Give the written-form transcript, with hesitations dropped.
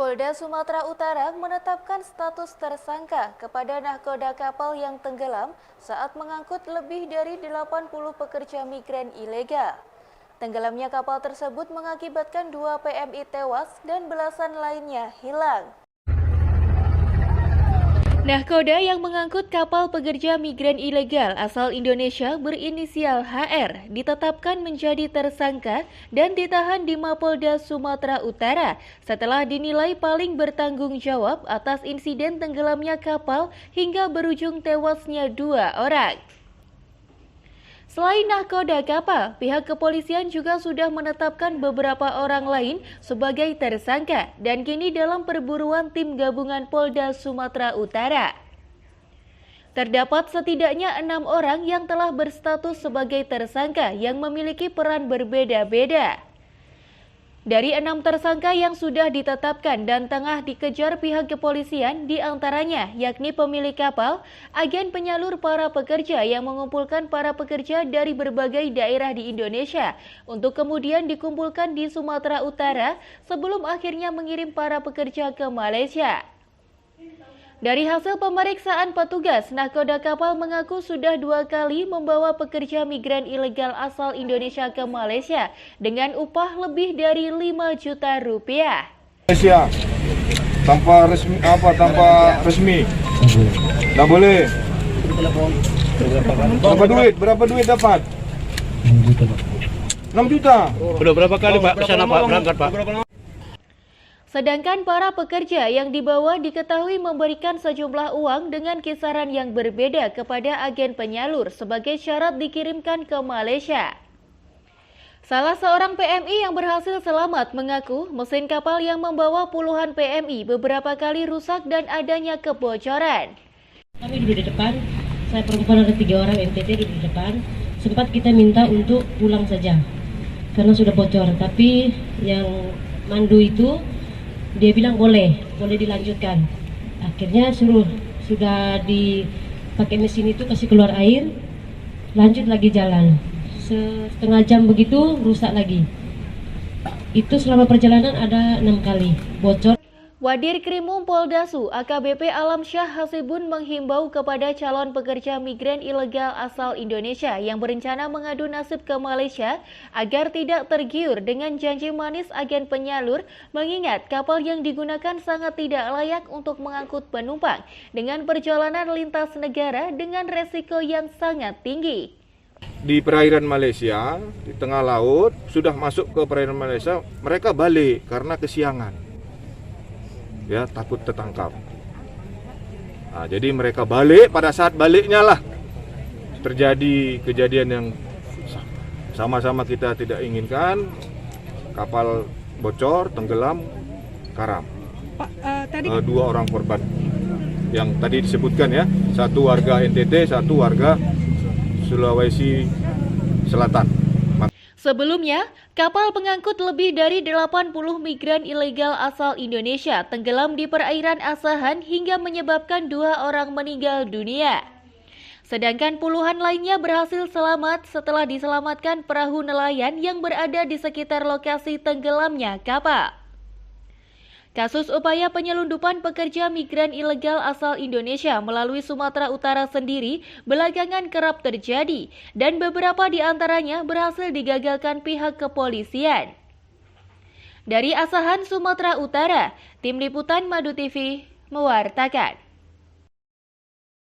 Polda Sumatera Utara menetapkan status tersangka kepada nahkoda kapal yang tenggelam saat mengangkut lebih dari 80 pekerja migran ilegal. Tenggelamnya kapal tersebut mengakibatkan 2 PMI tewas dan belasan lainnya hilang. Nahkoda yang mengangkut kapal pekerja migran ilegal asal Indonesia berinisial HR ditetapkan menjadi tersangka dan ditahan di Mapolda Sumatera Utara setelah dinilai paling bertanggung jawab atas insiden tenggelamnya kapal hingga berujung tewasnya 2 orang. Selain nahkoda kapal, pihak kepolisian juga sudah menetapkan beberapa orang lain sebagai tersangka dan kini dalam perburuan tim gabungan Polda Sumatera Utara. Terdapat setidaknya 6 orang yang telah berstatus sebagai tersangka yang memiliki peran berbeda-beda. Dari 6 tersangka yang sudah ditetapkan dan tengah dikejar pihak kepolisian diantaranya yakni pemilik kapal, agen penyalur para pekerja yang mengumpulkan para pekerja dari berbagai daerah di Indonesia untuk kemudian dikumpulkan di Sumatera Utara sebelum akhirnya mengirim para pekerja ke Malaysia. Dari hasil pemeriksaan petugas, nahkoda kapal mengaku sudah 2 kali membawa pekerja migran ilegal asal Indonesia ke Malaysia dengan upah lebih dari 5 juta rupiah. Malaysia tanpa resmi, nggak boleh. Berapa duit dapat? 6 juta. Udah berapa kali Pak kesana Pak berangkat Pak? Sedangkan para pekerja yang dibawa diketahui memberikan sejumlah uang dengan kisaran yang berbeda kepada agen penyalur sebagai syarat dikirimkan ke Malaysia. Salah seorang PMI yang berhasil selamat mengaku mesin kapal yang membawa puluhan PMI beberapa kali rusak dan adanya kebocoran. Kami duduk di depan, saya perempuan ada 3 orang NTT duduk di depan, sempat kita minta untuk pulang saja karena sudah bocor, tapi yang mandu itu dia bilang boleh dilanjutkan. Akhirnya sudah dipakai mesin itu kasih keluar air, lanjut lagi jalan. Setengah jam begitu rusak lagi. Itu selama perjalanan ada 6 kali bocor. Wadir Krimum Poldasu AKBP Alamsyah Hasibun menghimbau kepada calon pekerja migran ilegal asal Indonesia yang berencana mengadu nasib ke Malaysia agar tidak tergiur dengan janji manis agen penyalur, mengingat kapal yang digunakan sangat tidak layak untuk mengangkut penumpang dengan perjalanan lintas negara dengan resiko yang sangat tinggi. Di perairan Malaysia, di tengah laut, sudah masuk ke perairan Malaysia, mereka balik karena kesiangan. Ya, takut tertangkap. Nah, jadi mereka balik, pada saat baliknya lah terjadi kejadian yang sama-sama kita tidak inginkan. Kapal bocor, tenggelam, karam. Pak, tadi 2 orang korban yang tadi disebutkan ya, 1 warga NTT, 1 warga Sulawesi Selatan. Sebelumnya, kapal pengangkut lebih dari 80 migran ilegal asal Indonesia tenggelam di perairan Asahan hingga menyebabkan 2 orang meninggal dunia. Sedangkan puluhan lainnya berhasil selamat setelah diselamatkan perahu nelayan yang berada di sekitar lokasi tenggelamnya kapal. Kasus upaya penyelundupan pekerja migran ilegal asal Indonesia melalui Sumatera Utara sendiri belakangan kerap terjadi dan beberapa di antaranya berhasil digagalkan pihak kepolisian. Dari Asahan, Sumatera Utara, Tim Liputan Madu TV mewartakan.